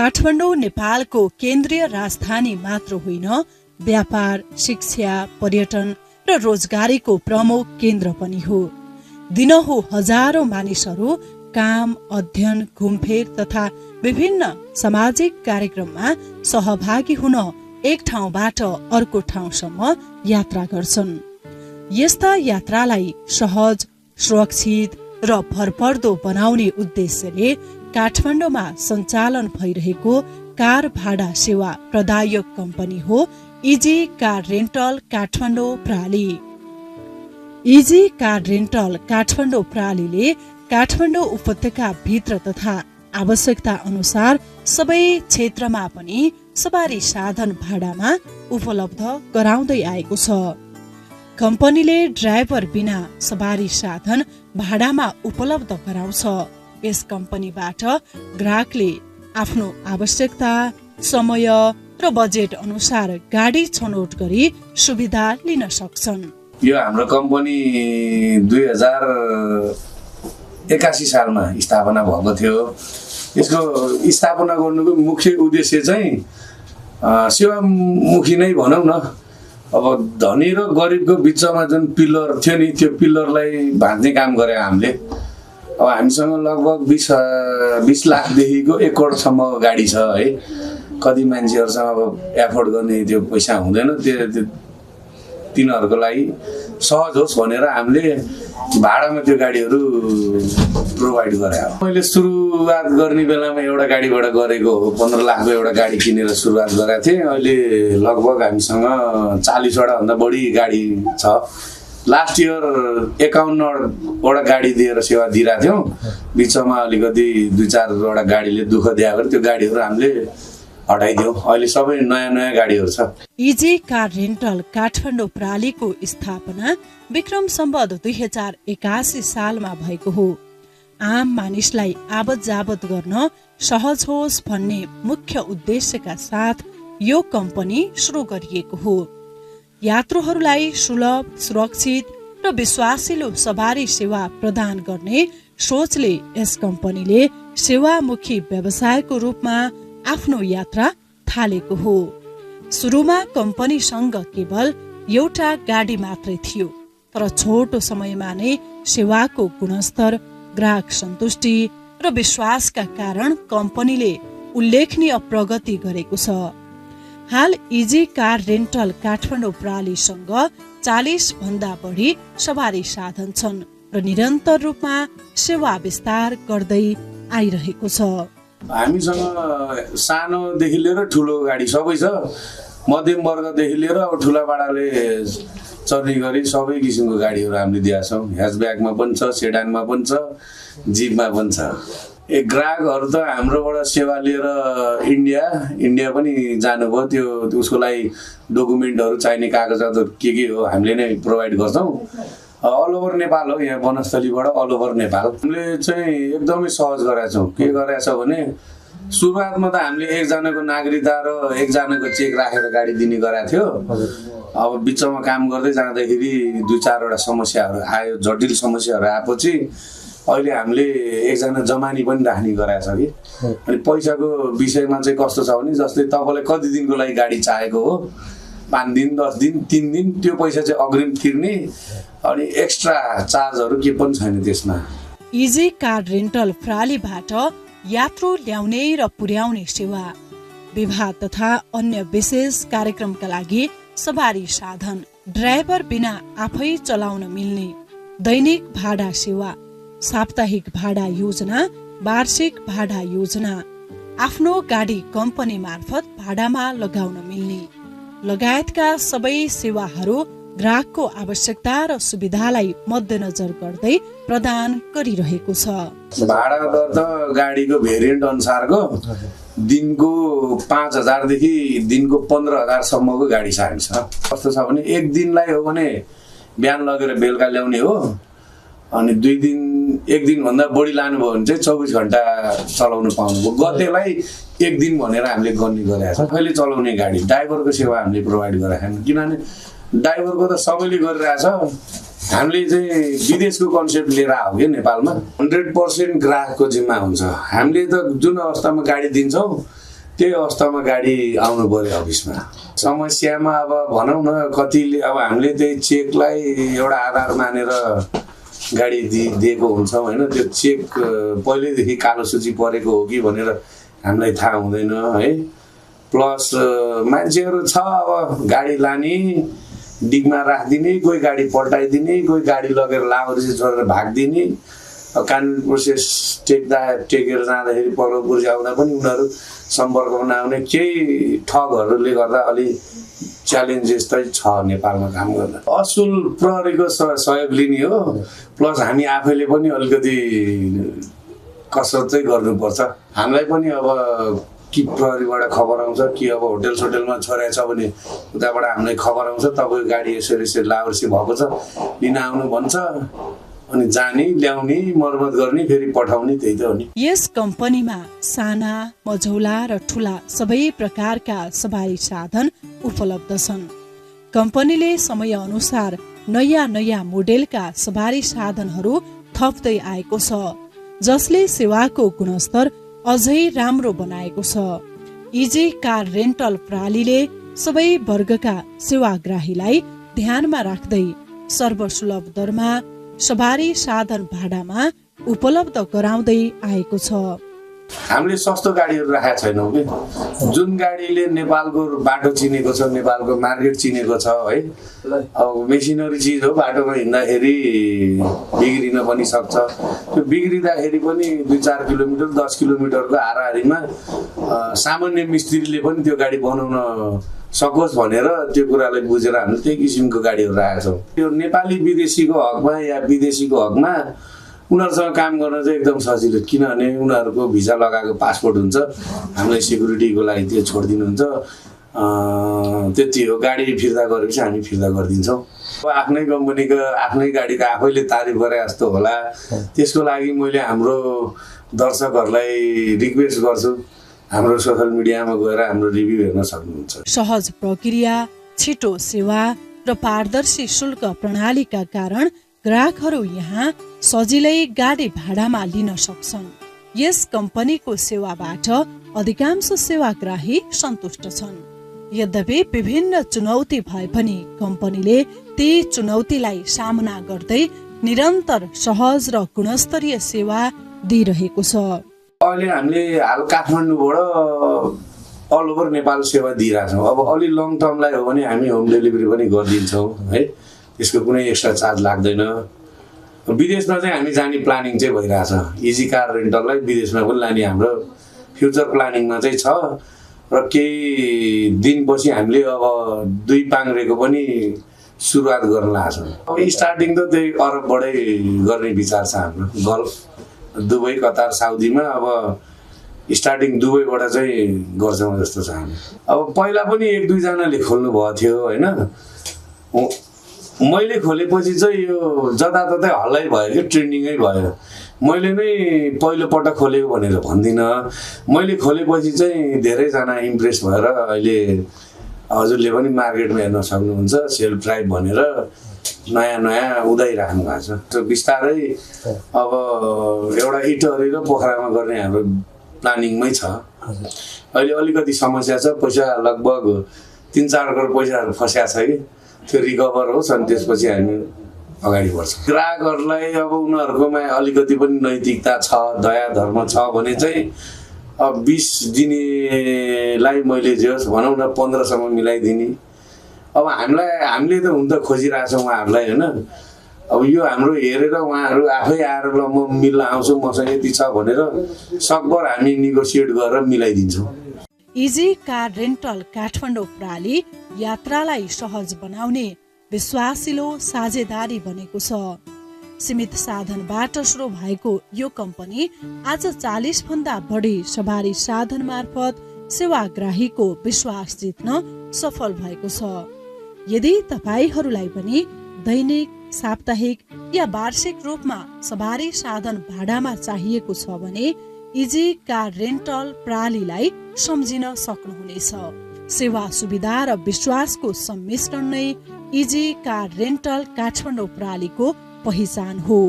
काठमाडौँ नेपालको केन्द्रीय राजधानी मात्र होइन, व्यापार, शिक्षा, पर्यटन र रोजगारीको प्रमुख केन्द्र पनि हो। दिनहु हजारौं मानिसहरू काम, अध्ययन, घुमफिर तथा विभिन्न सामाजिक कार्यक्रममा सहभागी हुन एक ठाउँबाट अर्को ठाउँसम्म यात्रा गर्छन्। यस्ता यात्रालाई सहज, सुरक्षित र भरपर्दो बनाउने उद्देश्यले काठमाडौँमा सञ्चालन भइरहेको कार भाडा सेवा प्रदायक कम्पनी हो इजी कार रेन्टल काठमाडौँ प्राली। इजी कार रेन्टल काठमाडौँ प्रालीले काठमाडौँ उपत्यका भित्र तथा आवश्यकता अनुसार सबै क्षेत्रमा पनि सवारी साधन भाडामा उपलब्ध गराउँदै आएको छ। कम्पनीले ड्राइभर बिना सवारी साधन भाडामा उपलब्ध गराउँछ। यस कम्पनीबाट ग्राहकले आफ्नो आवश्यकता, समय र बजेट अनुसार गाडी छनौट गरी सुविधा लिन सक्छन्। यो हाम्रो कम्पनी 2081 सालमा स्थापना भएको थियो। यसको स्थापना गर्नुको मुख्य उद्देश्य चाहिँ सेवामुखी नै भनौँ न। अब धनी र गरिबको बिचमा जुन पिलर थियो नि, त्यो पिलरलाई भाँच्ने काम गरे हामीले। अब हामीसँग लगभग 20 लाखदेखिको 1 करोडसम्म गाडी छ है। कति मान्छेहरूसँग अब एफोर्ड गर्ने त्यो पैसा हुँदैन, तिनीहरूको लागि सहज होस् भनेर हामीले भाडामा त्यो गाडीहरू प्रोभाइड गरे। मैले सुरुवात गर्ने बेलामा एउटा गाडीबाट गरेको हो, 15 लाखको एउटा गाडी किनेर सुरुवात गरेको थिएँ। अहिले लगभग हामीसँग 40वटा भन्दा बढी गाडी छ। लास्ट इयर 51वटा गाडी दिएर सेवा दिइरहेको थियौँ। बिचमा अलिकति 2-4वटा गाडीले दुःख दिएको भएर त्यो गाडीहरू हामीले हटाइदियौँ। अहिले सबै नयाँ गाडीहरू छ। इजी कार रेन्टल काठमाडौँ प्रालीको स्थापना विक्रम सम्वत 2081 सालमा भएको हो। आम मानिसलाई आवत जावत गर्न सहज होस् भन्ने मुख्य उद्देश्यका साथ यो कम्पनी सुरु गरिएको हो। यात्रुहरूलाई सुलभ, सुरक्षित र विश्वासिलो सवारी सेवा प्रदान गर्ने सोचले यस कम्पनीले सेवामुखी व्यवसायको रूपमा आफ्नो यात्रा थालेको हो। सुरुमा कम्पनीसँग केवल एउटा गाडी मात्रै थियो, तर छोटो समयमा नै सेवाको गुणस्तर, ग्राहक सन्तुष्टि र विश्वासका कारण कम्पनीले उल्लेखनीय प्रगति गरेको छ। हाल इजी कार रेन्टल काठमाडौँ प्रालीसँग 40 भन्दा बढी सवारी साधन छन् र निरन्तर रूपमा सेवा विस्तार गर्दै आइरहेको छ। हामीसँग सानोदेखि लिएर ठुलो गाडी सबै छ। मध्यम वर्गदेखि लिएर अब ठुला बाडाले चढ्ने गरी सबै किसिमको गाडीहरू हामीले दिएका छौँ। ह्याचब्याकमा पनि छ, सेडानमा पनि छ, जिपमा पनि छ। ग्राहकहरू त हाम्रोबाट सेवा लिएर इन्डिया पनि जानुभयो। त्यो उसको लागि डकुमेन्टहरू चाहिने कागजातहरू के हो हामीले नै प्रोभाइड गर्छौँ। अल ओभर नेपाल हो, यहाँ वनस्थलीबाट अल ओभर नेपाल। हामीले चाहिँ एकदमै सहज गरेका छौँ। के गरेका छौँ भने सुरुवातमा त हामीले एकजनाको नागरिकता र एकजनाको चेक राखेर गाडी दिने गरेको थियो। अब बिचमा काम गर्दै जाँदाखेरि 2-4वटा समस्याहरू आयो, जटिल समस्याहरू आएपछि अहिले हामीले एकजना जमानी पनि राख्ने गरेको छ कि। अनि पैसाको विषयमा चाहिँ कस्तो छ भने जस्तै तपाईँलाई कति दिनको लागि गाडी चाहिएको हो, 5 दिन, 10 दिन, 3 दिन, त्यो पैसा चाहिँ अग्रिम तिर्ने। अनि एक्स्ट्रा चार्जहरू के पनि छैन त्यसमा। इजी कार रेन्टल प्रालीबाट यात्रु ल्याउने र पुर्याउने सेवा, विवाह तथा अन्य विशेष कार्यक्रमका लागि सवारी साधन, ड्राइभर बिना आफै चलाउन मिल्ने, दैनिक भाडा सेवा, साप्ताहिक भाडा योजना, वार्षिक भाडा योजना, आफ्नो गाडी कम्पनी मार्फत भाडामा लगाउन मिल्ने लगायतका सबै सेवाहरू ग्राहकको आवश्यकता र सुविधालाई मध्यनजर गर्दै प्रदान गरिरहेको छ। भाडा दर त गाडीको भेरिएन्ट अनुसारको दिनको 5000 देखि दिनको 15000 सम्मको गाडी छ हामीसँग। कस्तो छ भने एक दिनलाई हो भने बिहान लगेर बेलुका ल्याउने हो। अनि 2 दिन, 1 दिन भन्दा बढी लानुभयो भने चाहिँ 24 घण्टा चलाउनु पाउनुभयो। गतेलाई 1 दिन भनेर हामीले गर्ने गरेका छौँ। अहिले चलाउने गाडी ड्राइभरको सेवा हामीले प्रोभाइड गरेका छौँ। किनभने ड्राइभरको त सबैले गरिरहेछ। हामीले चाहिँ विदेशको कन्सेप्ट लिएर आयो कि नेपालमा 100% ग्राहकको जिम्मा हुन्छ। हामीले त जुन अवस्थामा गाडी दिन्छौँ त्यही अवस्थामा गाडी आउनु पर्यो अफिसमा। समस्यामा अब भनौँ न कतिले अब हामीले त्यही चेकलाई एउटा आधार मानेर गाडी दिएको हुन्छौँ होइन, त्यो चेक पहिल्यैदेखि कालो सूची परेको हो कि भनेर हामीलाई थाहा हुँदैन है। प्लस मान्छेहरू छ अब गाडी लाने डिगमा राखिदिने, कोही गाडी पल्टाइदिने, कोही गाडी लगेर लाभरेजी छोडेर भागिदिने। कानुनी प्रोसेस टेकेर जाँदाखेरि पर्वपुर आउँदा पनि उनीहरू सम्पर्कमा नआउने केही ठगहरूले गर्दा अलि च्यालेन्जेस चाहिँ छ नेपालमा काम गर्दा। असुल प्रहरीको सहयोग लिने हो, प्लस हामी आफैले पनि अलिकति कसरत चाहिँ गर्नुपर्छ। हामीलाई पनि अब कि प्रहरीबाट खबर आउँछ कि अब होटल सोटेलमा छोडेको छ भने उताबाट हामीलाई खबर आउँछ तपाईँको गाडी यसरी यसरी लाभरेजी भएको छ लिन आउनु भन्छ, अनि जाने ल्याउने मर्मत गर्ने फेरि पठाउने, त्यही त हो नि। यस कम्पनीमा साना मझौला र ठुला सबै प्रकारका सवारी साधन उपलब्ध छन्। कम्पनीले समय अनुसार नयाँ नयाँ मोडेलका सवारी साधनहरू थप्दै आएको छ, जसले सेवाको गुणस्तर अझै राम्रो बनाएको छ। इजी कार रेन्टल प्रणालीले सबै वर्गका सेवाग्राहीलाई ध्यानमा राख्दै सर्वसुलभ दरमा सवारी साधन भाडामा उपलब्ध गराउँदै आएको छ। हामीले सस्तो गाडीहरू राखेका छैनौँ कि, जुन गाडीले नेपालको बाटो चिनेको छ, नेपालको मार्केट चिनेको छ है। अब मेसिनरी चिज हो, बाटोमा हिँड्दाखेरि बिग्रिन पनि सक्छ। त्यो बिग्रिँदाखेरि पनि 2-4 किलोमिटर 10 किलोमिटरको हाराहारीमा सामान्य मिस्त्रीले पनि त्यो गाडी बनाउन सकोस् भनेर त्यो कुरालाई बुझेर हामीले त्यही किसिमको गाडीहरू राखेका छौँ। त्यो नेपाली विदेशीको हकमा या विदेशीको हकमा उनीहरूसँग काम गर्न चाहिँ एकदम सजिलो, किनभने उनीहरूको भिजा लगाएको पासपोर्ट हुन्छ, हामीलाई सिक्युरिटीको लागि त्यो छोडिदिनुहुन्छ। त्यति हो। गाडी फिर्ता गरेपछि हामी फिर्ता गरिदिन्छौँ। अब आफ्नै कम्पनीको आफ्नै गाडीको आफैले तारिफ गरे जस्तो होला, त्यसको लागि मैले हाम्रो दर्शकहरूलाई रिक्वेस्ट गर्छु, हाम्रो सोशल मिडियामा गएर हाम्रो रिभ्यू हेर्न सक्नुहुन्छ। सहज प्रक्रिया, छिटो सेवा र पारदर्शी शुल्क प्रणालीका कारण ग्राहकहरू यहाँ सजिलै गाडी भाडामा लिन सक्छन्। यस कम्पनीको सेवाबाट अधिकांश सेवाग्राही सन्तुष्ट छन्। यद्यपि विभिन्न चुनौती भए पनि कम्पनीले ती चुनौतीलाई सामना गर्दै निरन्तर सहज र गुणस्तरीय सेवा दिइरहेको छ। अहिले हामीले हाल काठमाडौँबाट अल ओभर नेपाल सेवा दिइरहेछौँ। अब अलि लङ टर्मलाई हो भने हामी होम डेलिभरी पनि गरिदिन्छौँ है, त्यसको कुनै एक्स्ट्रा चार्ज लाग्दैन। विदेशमा चाहिँ हामी जाने प्लानिङ चाहिँ भइरहेछ। इजी कार रेन्टललाई विदेशमा पनि लाने हाम्रो फ्युचर प्लानिङमा चाहिँ छ र केही दिनपछि हामीले अब 2 पाङ्ग्रेको पनि सुरुवात गर्न लाग्छौँ। अब स्टार्टिङ त त्यही अरबबाटै गर्ने विचार छ हाम्रो। गल्फ, दुबई, कतार, साउदीमा अब स्टार्टिङ दुबईबाट चाहिँ गर्छौँ जस्तो छ हामी। अब पहिला पनि 1-2 जनाले खोल्नु भएको थियो होइन, मैले खोलेपछि चाहिँ यो जताततै हल्लै भयो कि ट्रेन्डिङै भयो। मैले नै पहिलोपटक खोलेको भनेर भन्दिनँ, मैले खोलेपछि चाहिँ धेरैजना इम्प्रेस भएर अहिले हजुरले पनि मार्केटमा हेर्न सक्नुहुन्छ सेल्फ ड्राइभ भनेर नयाँ नयाँ उदाइराख्नु भएको छ। त्यो बिस्तारै अब एउटा इटहरी र पोखरामा गर्ने हाम्रो प्लानिङमै छ। अहिले अलिकति समस्या छ, पैसा लगभग 3-4 करोड पैसाहरू फस्या छ कि त्यो रिकभर होस् अनि त्यसपछि हामी अगाडि बढ्छौँ। ग्राहकहरूलाई अब उनीहरूकोमा अलिकति पनि नैतिकता छ, दया धर्म छ भने चाहिँ अब 20 दिनेलाई मैले जे होस् भनौँ न 15सम्म मिलाइदिने। अब हामीले त हुन त खोजिरहेछौँ उहाँहरूलाई होइन। अब यो हाम्रो हेरेर उहाँहरू आफै आएर ल म मिल्न आउँछु, मसँग यति छ भनेर सकभर हामी नेगोसिएट गरेर मिलाइदिन्छौँ। इजी कार रेन्टल काठमाडौँ प्रणाली यात्रालाई सहज बनाउने विश्वासिलो साझेदारी बनेको छ। सीमित साधनबाट सुरु भएको यो कम्पनी आज 40 भन्दा बढी सवारी साधन मार्फत सेवाग्राहीको विश्वास जित्न सफल भएको छ। यदि तपाईहरूलाई पनि दैनिक, साप्ताहिक या वार्षिक रूपमा सवारी साधन भाडामा चाहिएको छ भने इजी कार रेन्टल प्रणालीलाई सम्झिन सक्नुहुनेछ। सेवा सुविधा र विश्वासको सम्मिश्रण नै इजी कार रेन्टल काठमाडौँ प्रणालीको पहिचान हो।